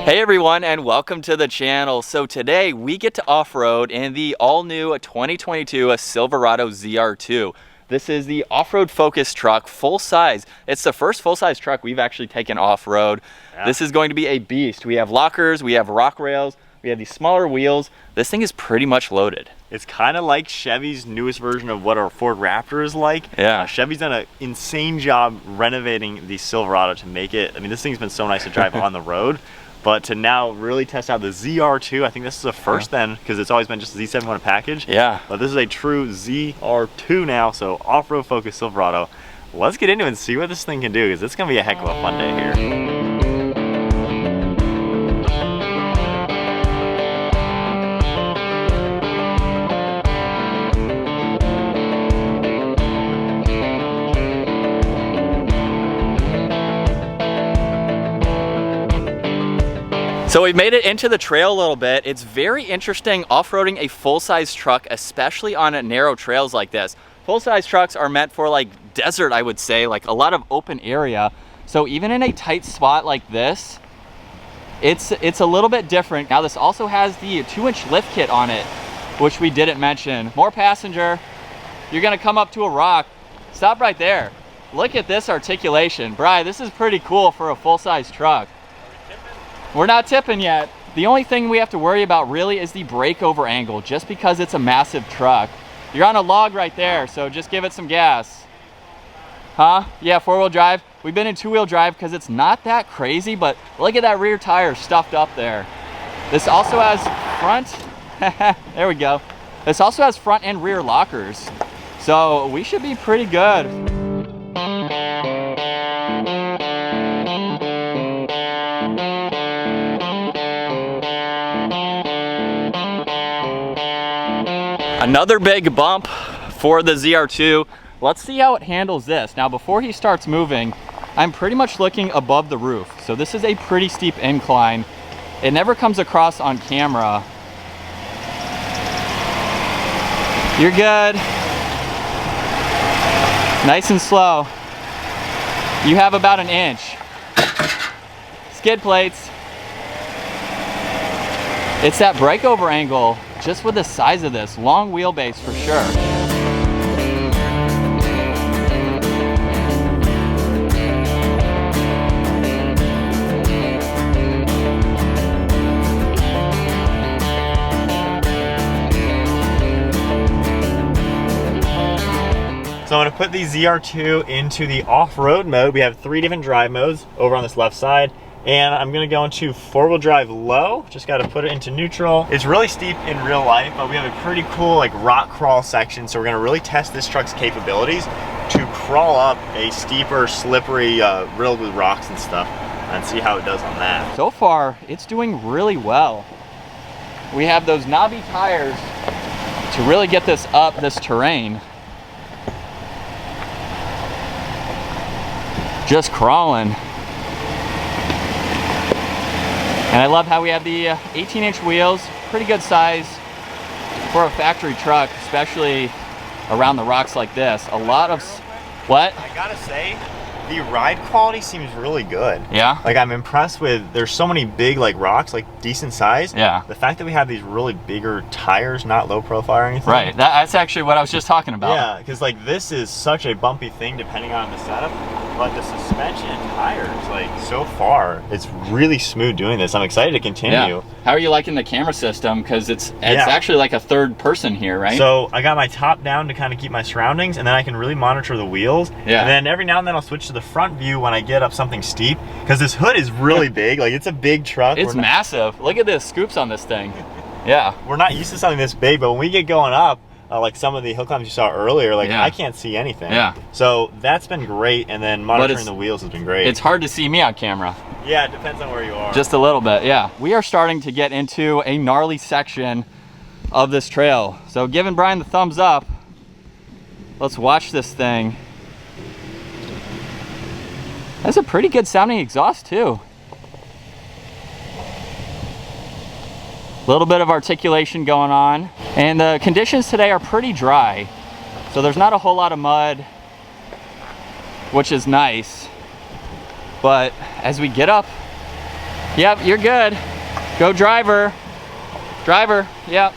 Hey everyone, and welcome to the channel. So today we get to off-road in the all-new 2022 Silverado ZR2. This is the off-road focused truck, full size. It's the first full-size truck we've actually taken off-road. Yeah. This is going to be a beast. We have lockers, we have rock rails, we have these smaller wheels. This thing is pretty much loaded. It's kind of like Chevy's newest version of what our Ford Raptor is like. Yeah. Chevy's done an insane job renovating the Silverado to make it, I mean, this thing's been so nice to drive on the road. But to now really test out the ZR2, I think this is a first then, because it's always been just a Z71 package. Yeah. But this is a true ZR2 now, so off-road focused Silverado. Let's get into it and see what this thing can do, because it's going to be a heck of a fun day here. So we've made it into the trail a little bit. It's very interesting off-roading a full-size truck, especially on narrow trails like this. Full-size trucks are meant for like desert, I would say, like a lot of open area. So even in a tight spot like this, it's a little bit different. Now this also has the 2-inch lift kit on it, which we didn't mention. More passenger. You're gonna come up to a rock. Stop right there. Look at this articulation. Bri, this is pretty cool for a full-size truck. We're not tipping yet. The only thing we have to worry about really is the breakover angle, just because it's a massive truck. You're on a log right there, so just give it some gas. Huh? Yeah, 4-wheel drive. We've been in 2-wheel drive because it's not that crazy, but look at that rear tire stuffed up there. This also has front, there we go. This also has front and rear lockers. So we should be pretty good. Another big bump for the ZR2. Let's see how it handles this. Now, before he starts moving, I'm pretty much looking above the roof. So this is a pretty steep incline. It never comes across on camera. You're good. Nice and slow. You have about 1 inch. Skid plates. It's that breakover angle. Just with the size of this, long wheelbase for sure. So I'm going to put the ZR2 into the off-road mode. We have 3 different drive modes over on this left side. And I'm gonna go into 4-wheel drive low. Just gotta put it into neutral. It's really steep in real life, but we have a pretty cool like rock crawl section. So we're gonna really test this truck's capabilities to crawl up a steeper, slippery, riddled with rocks and stuff, and see how it does on that. So far, it's doing really well. We have those knobby tires to really get this up this terrain. Just crawling. And I love how we have the 18-inch wheels, pretty good size for a factory truck, especially around the rocks like this. A lot of, what? I gotta say, the ride quality seems really good. Yeah? Like I'm impressed with, there's so many big like rocks, like decent size. Yeah. The fact that we have these really bigger tires, not low profile or anything. Right, that's actually what I was just talking about. Yeah, because like this is such a bumpy thing depending on the setup. But the suspension and tires, like so far, it's really smooth doing this. I'm excited to continue. Yeah. How are you liking the camera system? Because it's actually like a third person here, right? So I got my top down to kind of keep my surroundings, and then I can really monitor the wheels. Yeah. And then every now and then I'll switch to the front view when I get up something steep, because this hood is really big. Like it's a big truck. It's massive. Look at the scoops on this thing. Yeah. We're not used to something this big, but when we get going up, like some of the hill climbs you saw earlier, like I can't see anything. Yeah. So that's been great, and then monitoring the wheels has been great. It's hard to see me on camera. Yeah, it depends on where you are. Just a little bit, yeah. We are starting to get into a gnarly section of this trail. So giving Brian the thumbs up, let's watch this thing. That's a pretty good sounding exhaust too. A little bit of articulation going on. And the conditions today are pretty dry. So there's not a whole lot of mud, which is nice. But as we get up Yep, you're good. Go driver. Driver, yep.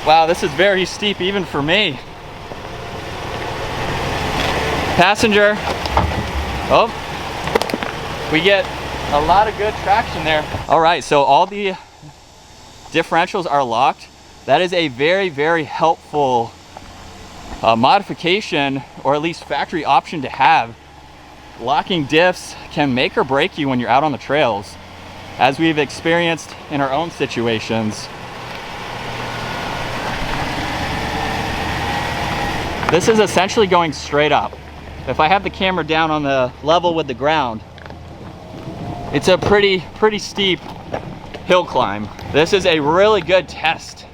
Wow, this is very steep even for me. Passenger. Oh, we get a lot of good traction there. All right, so all the differentials are locked. That is a very, very helpful modification, or at least factory option to have. Locking diffs can make or break you when you're out on the trails, as we've experienced in our own situations. This is essentially going straight up. If I have the camera down on the level with the ground, it's a pretty steep hill climb. This is a really good test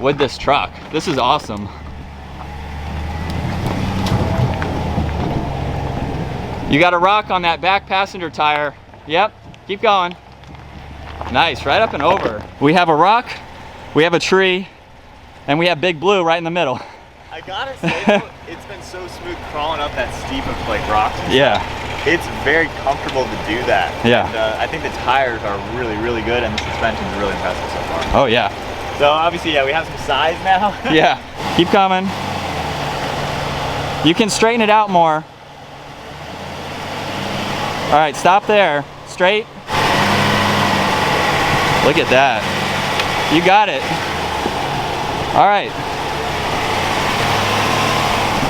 with this truck. This is awesome. You got a rock on that back passenger tire. Yep, keep going. Nice, right up and over. We have a rock, we have a tree, and we have Big Blue right in the middle. I gotta say though, it's been so smooth crawling up that steep of like rocks. Yeah. It's very comfortable to do that. Yeah. And I think the tires are really, really good, and the suspension's really impressive so far. Oh yeah. So obviously, yeah, we have some size now. Yeah, keep coming. You can straighten it out more. All right, stop there. Straight. Look at that. You got it. All right.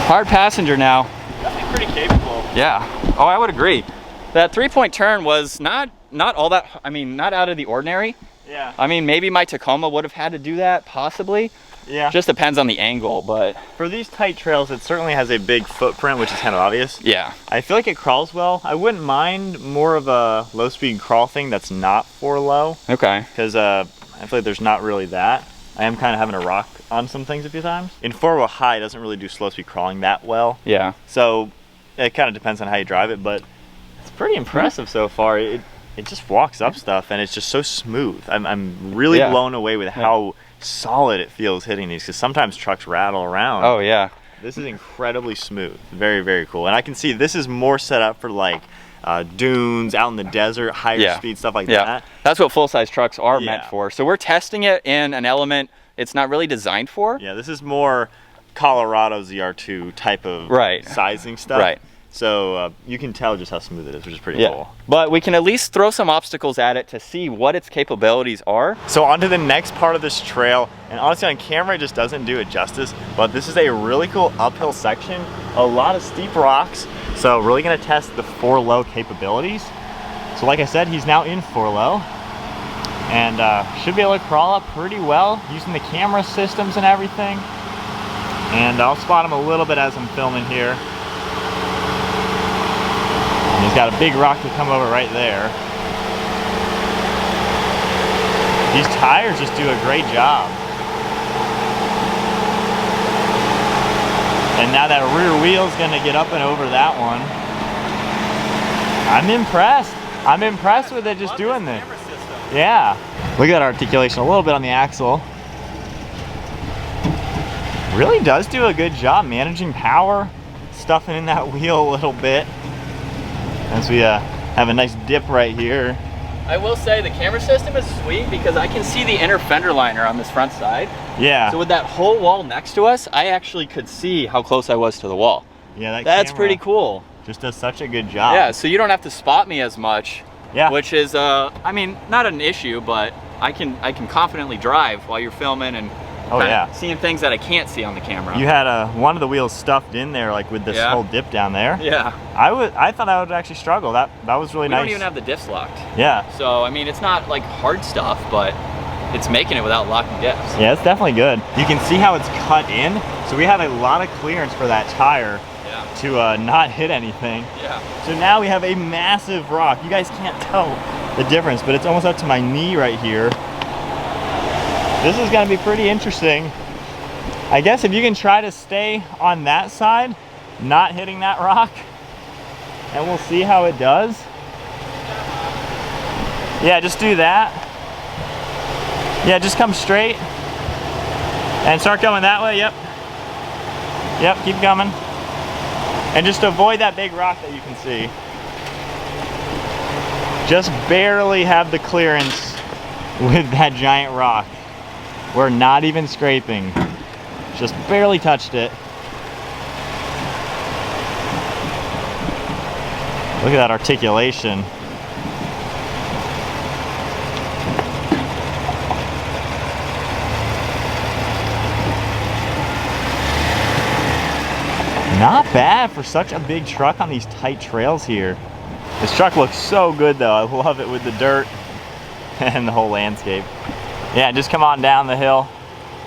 Hard passenger now. Definitely pretty capable. Yeah. Oh, I would agree. That 3-point turn was not all that, I mean, not out of the ordinary. Yeah. I mean, maybe my Tacoma would have had to do that, possibly. Yeah. Just depends on the angle, but. For these tight trails, it certainly has a big footprint, which is kind of obvious. Yeah. I feel like it crawls well. I wouldn't mind more of a low-speed crawl thing that's not for low. Okay. Because I feel like there's not really that. I am kind of having to rock on some things a few times. In 4-wheel high, it doesn't really do slow-speed crawling that well. Yeah. So it kind of depends on how you drive it, but it's pretty impressive so far. It just walks up stuff, and it's just so smooth. I'm really blown away with how solid it feels hitting these, because sometimes trucks rattle around. Oh yeah. This is incredibly smooth. Very, very cool. And I can see this is more set up for like dunes, out in the desert, higher speed, stuff like that. That's what full-size trucks are meant for. So we're testing it in an element it's not really designed for. Yeah, this is more Colorado ZR2 type of sizing stuff. Right. So you can tell just how smooth it is, which is pretty cool. But we can at least throw some obstacles at it to see what its capabilities are. So on to the next part of this trail, and honestly on camera it just doesn't do it justice, but this is a really cool uphill section, a lot of steep rocks, so really gonna test the 4-low capabilities. So like I said, he's now in 4-low, and should be able to crawl up pretty well using the camera systems and everything. And I'll spot him a little bit as I'm filming here. And he's got a big rock to come over right there. These tires just do a great job. And now that rear wheel's gonna get up and over that one. I'm impressed. I'm impressed with it just doing this. Yeah. Look at that articulation a little bit on the axle. Really does do a good job managing power, stuffing in that wheel a little bit. As we have a nice dip right here. I will say the camera system is sweet because I can see the inner fender liner on this front side. Yeah. So with that whole wall next to us, I actually could see how close I was to the wall. Yeah, that's pretty cool. Just does such a good job. Yeah, so you don't have to spot me as much. Yeah. Which is, I mean, not an issue, but I can confidently drive while you're filming and seeing things that I can't see on the camera. You had one of the wheels stuffed in there, like with this whole dip down there. Yeah. I thought I would actually struggle. That was really nice. We don't even have the diffs locked. Yeah. So I mean, it's not like hard stuff, but it's making it without locking diffs. Yeah, it's definitely good. You can see how it's cut in. So we have a lot of clearance for that tire to not hit anything. Yeah. So now we have a massive rock. You guys can't tell the difference, but it's almost up to my knee right here. This is gonna be pretty interesting. I guess if you can try to stay on that side, not hitting that rock, and we'll see how it does. Yeah, just do that. Yeah, just come straight and start going that way. Yep. Yep, keep coming. And just avoid that big rock that you can see. Just barely have the clearance with that giant rock. We're not even scraping. Just barely touched it. Look at that articulation. Not bad for such a big truck on these tight trails here. This truck looks so good though. I love it with the dirt and the whole landscape. Yeah, just come on down the hill.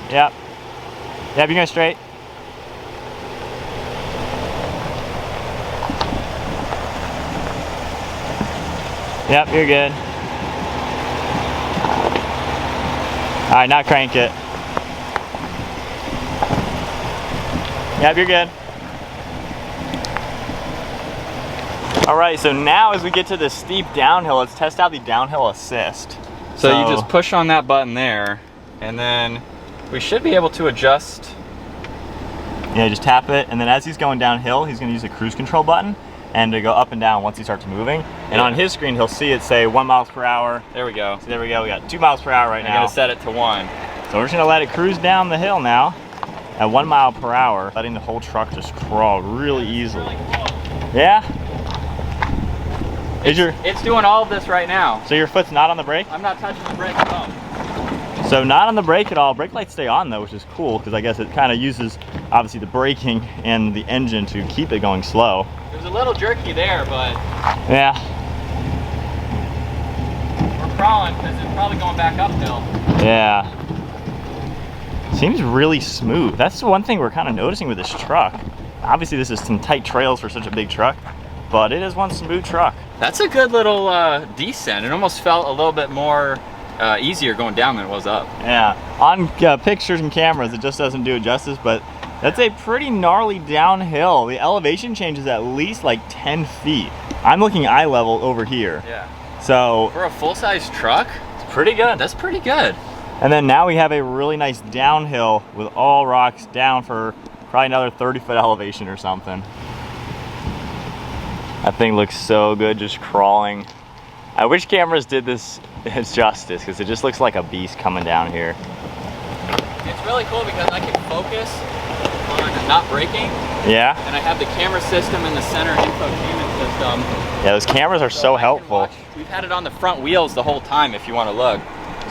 Yep. Yep, you're going straight. Yep, you're good. All right, now crank it. Yep, you're good. All right, so now as we get to the steep downhill, let's test out the downhill assist. So you just push on that button there, and then we should be able to adjust. Yeah, just tap it, and then as he's going downhill, he's gonna use the cruise control button and to go up and down once he starts moving. And on his screen, he'll see it say 1 mile per hour. There we go. So there we go, we got 2 miles per hour right now. I'm gonna set it to 1. So we're just gonna let it cruise down the hill now at 1 mile per hour, letting the whole truck just crawl really easily. Really cool. Yeah? It's doing all of this right now. So your foot's not on the brake? I'm not touching the brake at all. So not on the brake at all. Brake lights stay on though, which is cool because I guess it kind of uses obviously the braking and the engine to keep it going slow. It was a little jerky there, but yeah, we're crawling because it's probably going back uphill. Yeah. Seems really smooth. That's the one thing we're kind of noticing with this truck. Obviously this is some tight trails for such a big truck, but it is one smooth truck. That's a good little descent. It almost felt a little bit more easier going down than it was up. Yeah, on pictures and cameras it just doesn't do it justice, but that's a pretty gnarly downhill. The elevation changes at least like 10 feet. I'm looking eye level over here. Yeah. So for a full-size truck, it's pretty good. That's pretty good. And then now we have a really nice downhill with all rocks down for probably another 30-foot elevation or something. That thing looks so good just crawling. I wish cameras did this justice because it just looks like a beast coming down here. It's really cool because I can focus on not braking. Yeah. And I have the camera system and the center infotainment system. Yeah, those cameras are so helpful. We've had it on the front wheels the whole time if you want to look.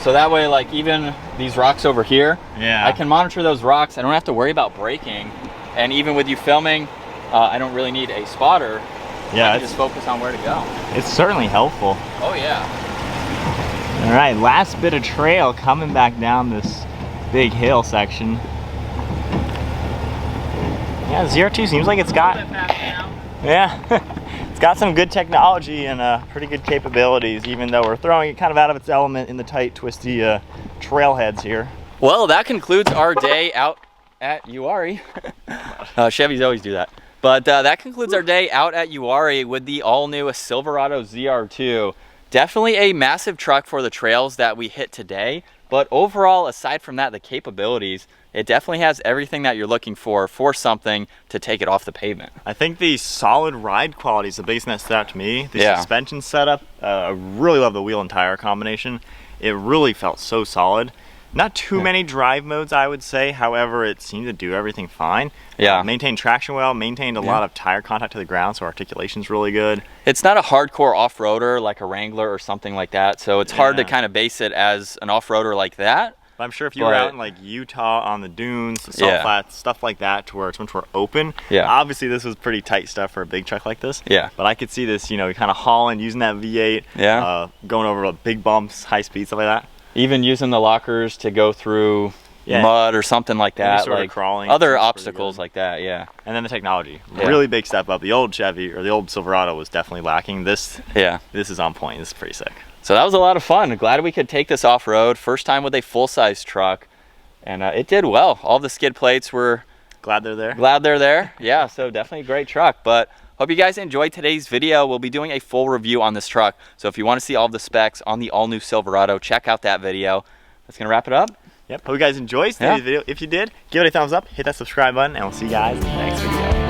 So that way, like even these rocks over here, yeah, I can monitor those rocks. I don't have to worry about braking. And even with you filming, I don't really need a spotter. Yeah, I can just focus on where to go. It's certainly helpful. Oh yeah. All right, last bit of trail coming back down this big hill section. Yeah, ZR2 seems like it's got, yeah, it's got some good technology and pretty good capabilities, even though we're throwing it kind of out of its element in the tight, twisty trailheads here. Well, that concludes our day out at Uwharrie. Chevys always do that. But that concludes our day out at Uwharrie with the all-new Silverado ZR2. Definitely a massive truck for the trails that we hit today. But overall, aside from that, the capabilities, it definitely has everything that you're looking for something to take it off the pavement. I think the solid ride quality is the biggest thing that stood out to me. The suspension setup, I really love the wheel and tire combination. It really felt so solid. Not too many drive modes, I would say. However, it seemed to do everything fine. Yeah. Maintained traction well, maintained a lot of tire contact to the ground, so articulation's really good. It's not a hardcore off-roader like a Wrangler or something like that, so it's hard to kind of base it as an off-roader like that. But I'm sure if you were out in like Utah on the dunes, the salt flats, stuff like that, to where it's much more open. Yeah. Obviously, this was pretty tight stuff for a big truck like this. Yeah. But I could see this, you know, kind of hauling, using that V8. Yeah. Going over big bumps, high speed, stuff like that. Even using the lockers to go through mud or something like that, sort like of crawling, other obstacles like that, And then the technology, really big step up. The old Chevy or the old Silverado was definitely lacking. This is on point. This is pretty sick. So that was a lot of fun. Glad we could take this off-road. First time with a full-size truck, and it did well. All the skid plates were glad they're there. Glad they're there. Yeah, so definitely a great truck. But hope you guys enjoyed today's video. We'll be doing a full review on this truck. So if you want to see all the specs on the all-new Silverado, check out that video. That's going to wrap it up. Yep, hope you guys enjoyed today's video. If you did, give it a thumbs up, hit that subscribe button, and we'll see you guys in the next video.